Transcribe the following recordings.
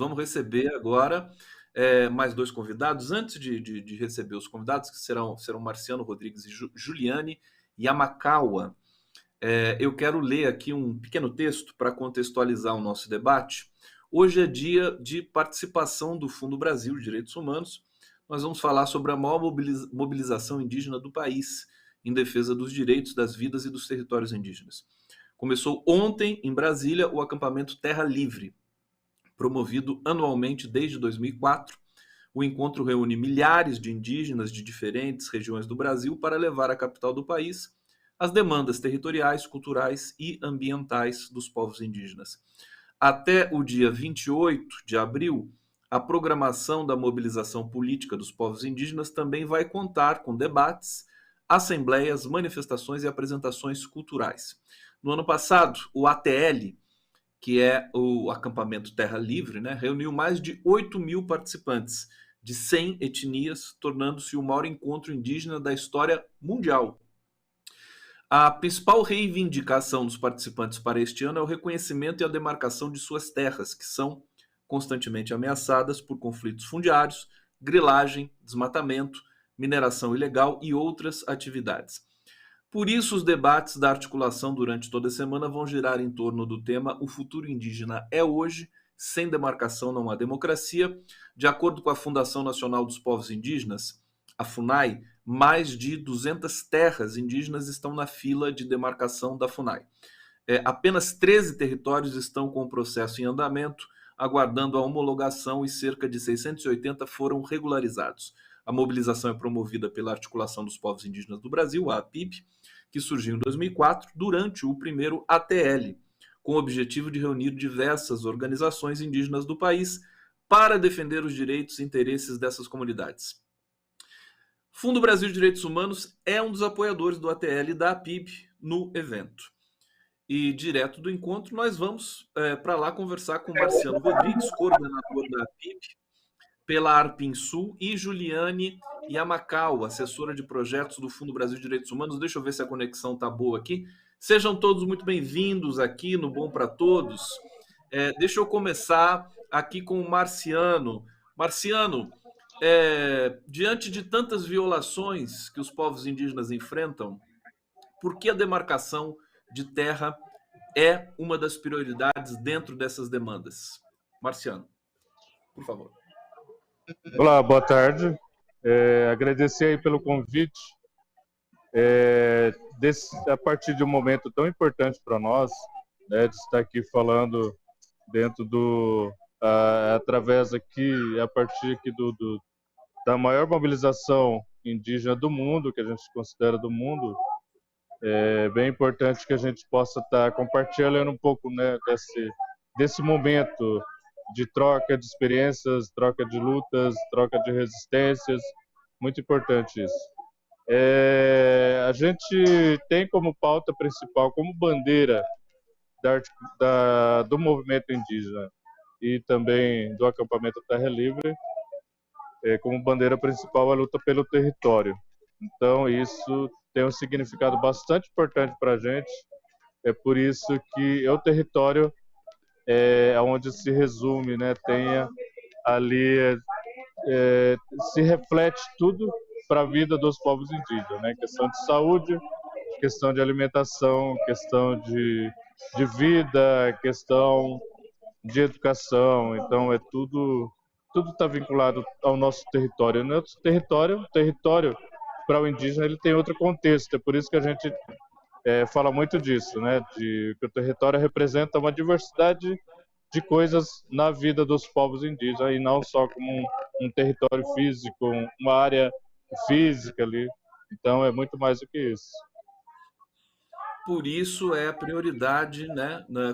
vamos receber agora mais dois convidados. Antes de receber os convidados, que serão Marciano Rodrigues e Juliane Yamakawa, eu quero ler aqui um pequeno texto para contextualizar o nosso debate. Hoje é dia de participação do Fundo Brasil de Direitos Humanos. Nós vamos falar sobre a maior mobilização indígena do país em defesa dos direitos, das vidas e dos territórios indígenas. Começou ontem, em Brasília, o acampamento Terra Livre, promovido anualmente desde 2004. O encontro reúne milhares de indígenas de diferentes regiões do Brasil para levar à capital do país as demandas territoriais, culturais e ambientais dos povos indígenas. Até o dia 28 de abril, a programação da mobilização política dos povos indígenas também vai contar com debates, assembleias, manifestações e apresentações culturais. No ano passado, o ATL, que é o acampamento Terra Livre, reuniu mais de 8.000 participantes de 100 etnias, tornando-se o maior encontro indígena da história mundial. A principal reivindicação dos participantes para este ano é o reconhecimento e a demarcação de suas terras, que são constantemente ameaçadas por conflitos fundiários, grilagem, desmatamento, mineração ilegal e outras atividades. Por isso, os debates da articulação durante toda a semana vão girar em torno do tema O Futuro Indígena é Hoje, sem demarcação não há democracia. De acordo com a Fundação Nacional dos Povos Indígenas, a FUNAI, mais de 200 terras indígenas estão na fila de demarcação da FUNAI. Apenas 13 territórios estão com o processo em andamento, aguardando a homologação, e cerca de 680 foram regularizados. A mobilização é promovida pela Articulação dos Povos Indígenas do Brasil, a APIB, que surgiu em 2004 durante o primeiro ATL, com o objetivo de reunir diversas organizações indígenas do país para defender os direitos e interesses dessas comunidades. Fundo Brasil de Direitos Humanos é um dos apoiadores do ATL e da APIB no evento. E direto do encontro, nós vamos para lá conversar com Marciano Rodrigues, coordenador da APIB, pela Arpinsul, e Juliane Yamakawa, assessora de projetos do Fundo Brasil de Direitos Humanos. Deixa eu ver se a conexão está boa aqui. Sejam todos muito bem-vindos aqui no Bom para Todos. Deixa eu começar aqui com o Marciano. Marciano, diante de tantas violações que os povos indígenas enfrentam, por que a demarcação de terra é uma das prioridades dentro dessas demandas? Marciano, por favor. Olá, boa tarde. Agradecer aí pelo convite. A partir de um momento tão importante para nós, de estar aqui falando dentro através aqui, a partir aqui da maior mobilização indígena do mundo, que a gente considera do mundo. É bem importante que a gente possa estar compartilhando um pouco, desse momento de troca de experiências, troca de lutas, troca de resistências. Muito importante isso. A gente tem como pauta principal, como bandeira do movimento indígena e também do acampamento Terra Livre, como bandeira principal a luta pelo território. Então, isso tem um significado bastante importante para a gente. É por isso que o território onde se resume, tenha ali, se reflete tudo para a vida dos povos indígenas, questão de saúde, questão de alimentação, questão de vida, questão de educação. Então, tudo está vinculado ao nosso território. Nosso território para o indígena, ele tem outro contexto. É por isso que a gente fala muito disso, de que o território representa uma diversidade de coisas na vida dos povos indígenas, e não só como um território físico, uma área física ali. Então, é muito mais do que isso. Por isso é a prioridade,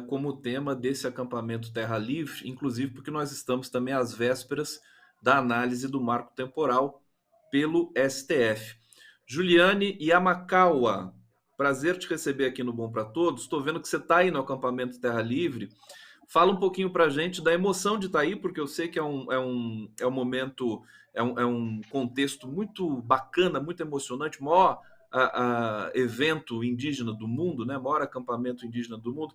como tema desse acampamento Terra Livre, inclusive porque nós estamos também às vésperas da análise do marco temporal pelo STF. Juliane Yamakawa, prazer te receber aqui no Bom para Todos. Estou vendo que você está aí no acampamento Terra Livre. Fala um pouquinho para a gente da emoção de estar aí, porque eu sei que é um momento, é um contexto muito bacana, muito emocionante, o maior evento indígena do mundo, maior acampamento indígena do mundo.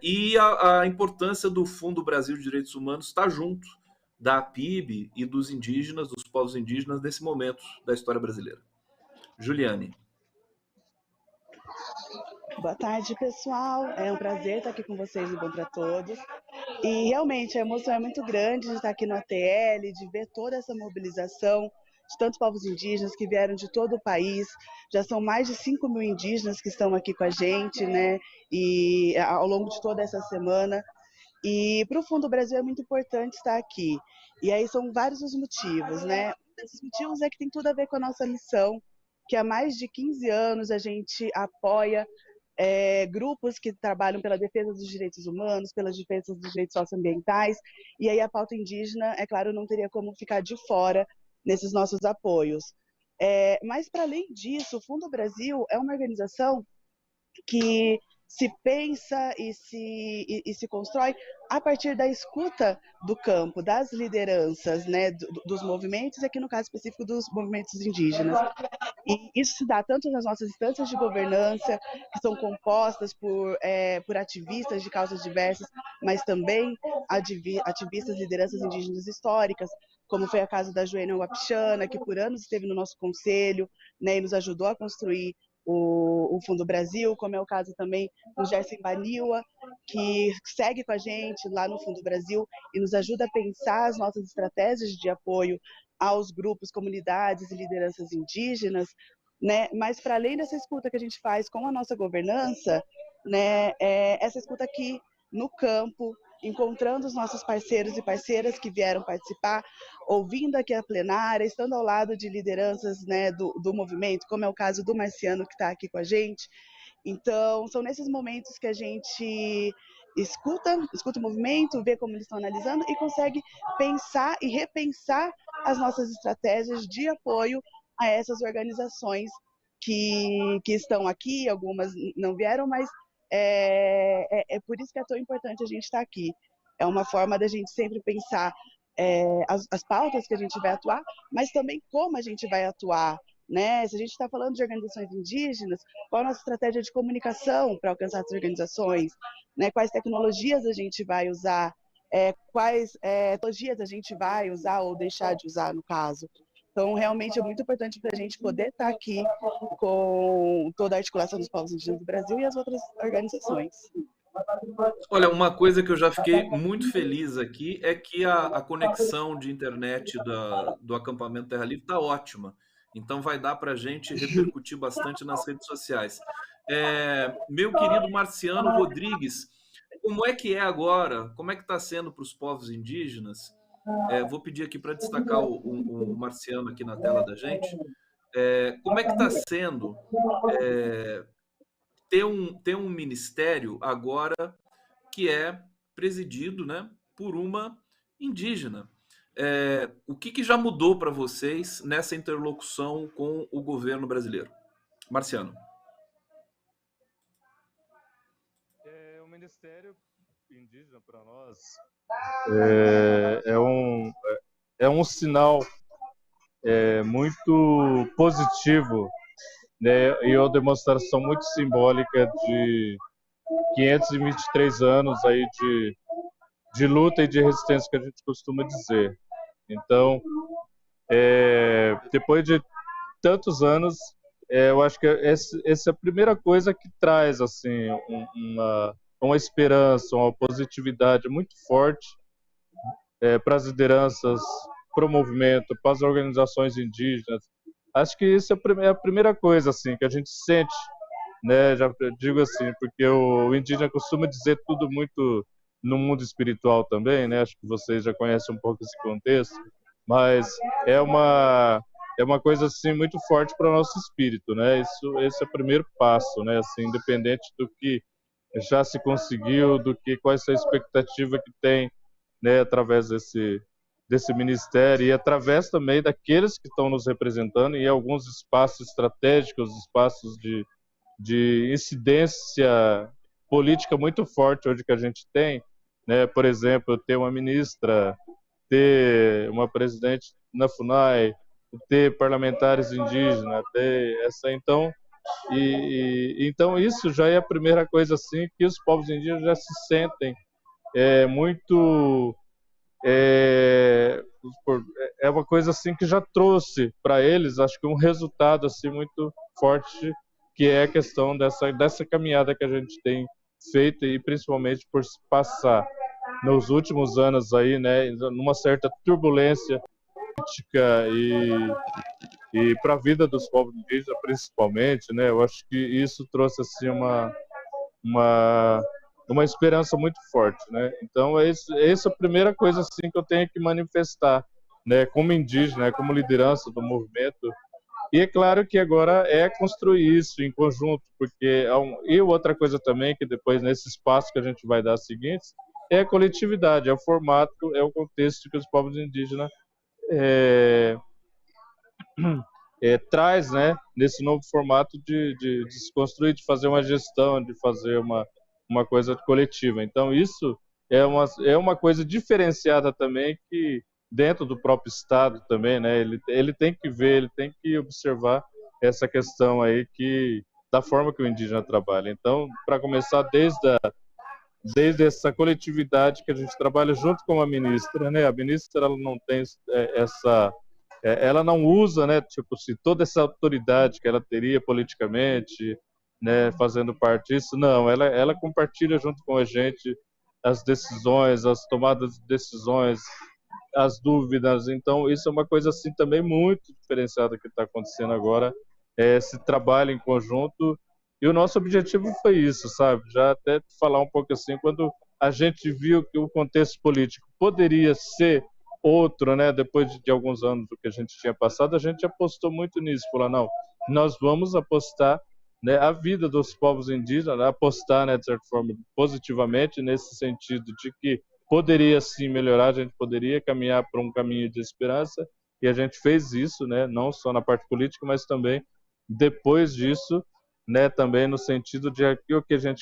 E a importância do Fundo Brasil de Direitos Humanos está junto da PIB e dos indígenas, dos povos indígenas, nesse momento da história brasileira. Juliane. Boa tarde, pessoal. É um prazer estar aqui com vocês e bom para todos. E realmente a emoção é muito grande de estar aqui no ATL, de ver toda essa mobilização de tantos povos indígenas que vieram de todo o país. Já são mais de 5 mil indígenas que estão aqui com a gente, né? E ao longo de toda essa semana. E para o Fundo Brasil é muito importante estar aqui. E aí são vários os motivos, né? Um desses motivos é que tem tudo a ver com a nossa missão, que há mais de 15 anos a gente apoia grupos que trabalham pela defesa dos direitos humanos, pela defesa dos direitos socioambientais, e aí a pauta indígena, é claro, não teria como ficar de fora nesses nossos apoios. Mas, para além disso, o Fundo Brasil é uma organização que se pensa e se constrói a partir da escuta do campo, das lideranças, né, dos movimentos, e aqui no caso específico dos movimentos indígenas. E isso se dá tanto nas nossas instâncias de governança, que são compostas por ativistas de causas diversas, mas também ativistas e lideranças indígenas históricas, como foi a casa da Joênia Wapichana, que por anos esteve no nosso conselho, né, e nos ajudou a construir o Fundo Brasil, como é o caso também do Gerson Baniwa, que segue com a gente lá no Fundo Brasil e nos ajuda a pensar as nossas estratégias de apoio aos grupos, comunidades e lideranças indígenas, né? Mas para além dessa escuta que a gente faz com a nossa governança, né, essa escuta aqui no campo, encontrando os nossos parceiros e parceiras que vieram participar, ouvindo aqui a plenária, estando ao lado de lideranças, né, do movimento, como é o caso do Marciano, que está aqui com a gente. Então, são nesses momentos que a gente escuta o movimento, vê como eles estão analisando e consegue pensar e repensar as nossas estratégias de apoio a essas organizações que estão aqui, algumas não vieram, mas por isso que é tão importante a gente estar aqui. É uma forma da gente sempre pensar as pautas que a gente vai atuar, mas também como a gente vai atuar, né? Se a gente está falando de organizações indígenas, qual a nossa estratégia de comunicação para alcançar essas organizações, né? Quais tecnologias a gente vai usar, quais tecnologias a gente vai usar ou deixar de usar, no caso. Então, realmente é muito importante para a gente poder estar aqui com toda a articulação dos povos indígenas do Brasil e as outras organizações. Olha, uma coisa que eu já fiquei muito feliz aqui é que a conexão de internet do acampamento Terra Livre está ótima. Então vai dar para a gente repercutir bastante nas redes sociais. Meu querido Marciano Rodrigues, como é que é agora? Como é que está sendo para os povos indígenas? Vou pedir aqui para destacar o Marciano aqui na tela da gente. Como é que está sendo ter um ministério agora que é presidido, né, por uma indígena? O que já mudou para vocês nessa interlocução com o governo brasileiro? Marciano. O Ministério Indígena, para nós, é um sinal muito positivo, né, e uma demonstração muito simbólica de 523 anos aí de luta e de resistência, que a gente costuma dizer. Então, depois de tantos anos, eu acho que essa é a primeira coisa que traz assim uma esperança, uma positividade muito forte para as lideranças, para o movimento, para as organizações indígenas. Acho que isso é a primeira coisa assim que a gente sente, né? Já digo assim, porque o indígena costuma dizer tudo muito no mundo espiritual também, né? Acho que vocês já conhecem um pouco esse contexto, mas é uma coisa assim muito forte para o nosso espírito, né? Esse é o primeiro passo, né? Assim, independente do que já se conseguiu, qual é a expectativa que tem, né? Através desse ministério e através também daqueles que estão nos representando em alguns espaços estratégicos, espaços de incidência política muito forte hoje que a gente tem, né? Por exemplo, ter uma ministra, ter uma presidente na FUNAI, ter parlamentares indígenas, ter essa. Então, Então isso já é a primeira coisa assim que os povos indígenas já se sentem muito é uma coisa assim que já trouxe para eles, acho que um resultado assim muito forte, que é a questão dessa caminhada que a gente tem feito, e principalmente por se passar nos últimos anos aí, né, numa certa turbulência política e para a vida dos povos indígenas principalmente, né, eu acho que isso trouxe assim uma, uma esperança muito forte, né? Então essa é a primeira coisa assim que eu tenho que manifestar, né, como indígena, né, como liderança do movimento. E é claro que agora é construir isso em conjunto, porque e outra coisa também que depois nesse espaço que a gente vai dar seguintes é a coletividade, é o formato, é o contexto que os povos indígenas traz, né, nesse novo formato de se construir, de fazer uma gestão, de fazer uma coisa coletiva. Então, isso é uma coisa diferenciada também, que dentro do próprio Estado também, né, ele tem que ver, ele tem que observar essa questão aí da forma que o indígena trabalha. Então, para começar, desde essa coletividade que a gente trabalha junto com a ministra, né, a ministra ela não tem ela não usa, né, tipo assim, toda essa autoridade que ela teria politicamente, né, fazendo parte disso, não, ela compartilha junto com a gente as decisões, as tomadas de decisões, as dúvidas. Então isso é uma coisa assim também muito diferenciada que está acontecendo agora, esse trabalho em conjunto. E o nosso objetivo foi isso, sabe, já até falar um pouco assim, quando a gente viu que o contexto político poderia ser outro, né, depois de alguns anos do que a gente tinha passado, a gente apostou muito nisso, falou, não, nós vamos apostar, né, a vida dos povos indígenas, apostar, né, de certa forma, positivamente, nesse sentido de que poderia sim melhorar, a gente poderia caminhar para um caminho de esperança, e a gente fez isso, né, não só na parte política, mas também depois disso, né, também no sentido de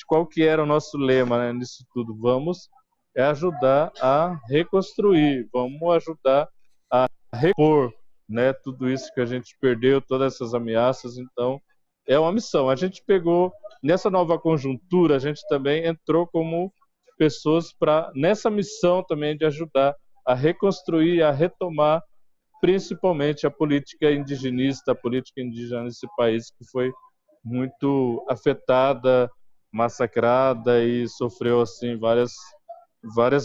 qual que era o nosso lema, né, nisso tudo, vamos ajudar a reconstruir, vamos ajudar a repor, né, tudo isso que a gente perdeu, todas essas ameaças. Então, é uma missão. A gente pegou, nessa nova conjuntura, a gente também entrou como pessoas nessa missão também de ajudar a reconstruir, a retomar, principalmente a política indigenista, a política indígena nesse país, que foi muito afetada, massacrada e sofreu assim várias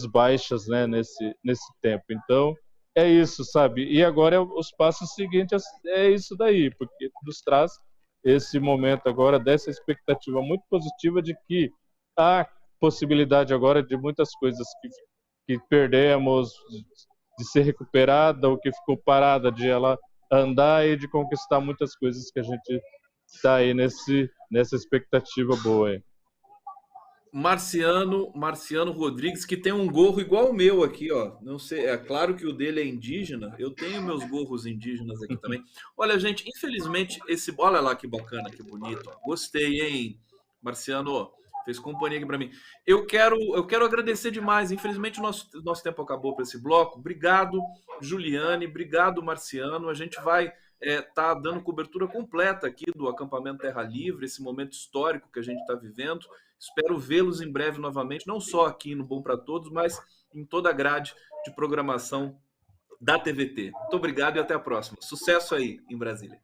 baixas, né, nesse tempo. Então, é isso, sabe? E agora os passos seguintes é isso daí, porque nos traz esse momento agora dessa expectativa muito positiva de que há possibilidade agora de muitas coisas que perdemos, de ser recuperada, ou que ficou parada, de ela andar e de conquistar muitas coisas que a gente está aí nessa expectativa boa aí. Marciano Rodrigues, que tem um gorro igual o meu aqui, ó. Não sei, é claro que o dele é indígena. Eu tenho meus gorros indígenas aqui também. Olha, gente, infelizmente olha lá que bacana, que bonito. Ó. Gostei, hein, Marciano? Fez companhia aqui para mim. Eu quero agradecer demais. Infelizmente o nosso tempo acabou para esse bloco. Obrigado, Juliane. Obrigado, Marciano. A gente vai tá dando cobertura completa aqui do acampamento Terra Livre, esse momento histórico que a gente está vivendo. Espero vê-los em breve novamente, não só aqui no Bom para Todos, mas em toda a grade de programação da TVT. Muito obrigado e até a próxima. Sucesso aí em Brasília.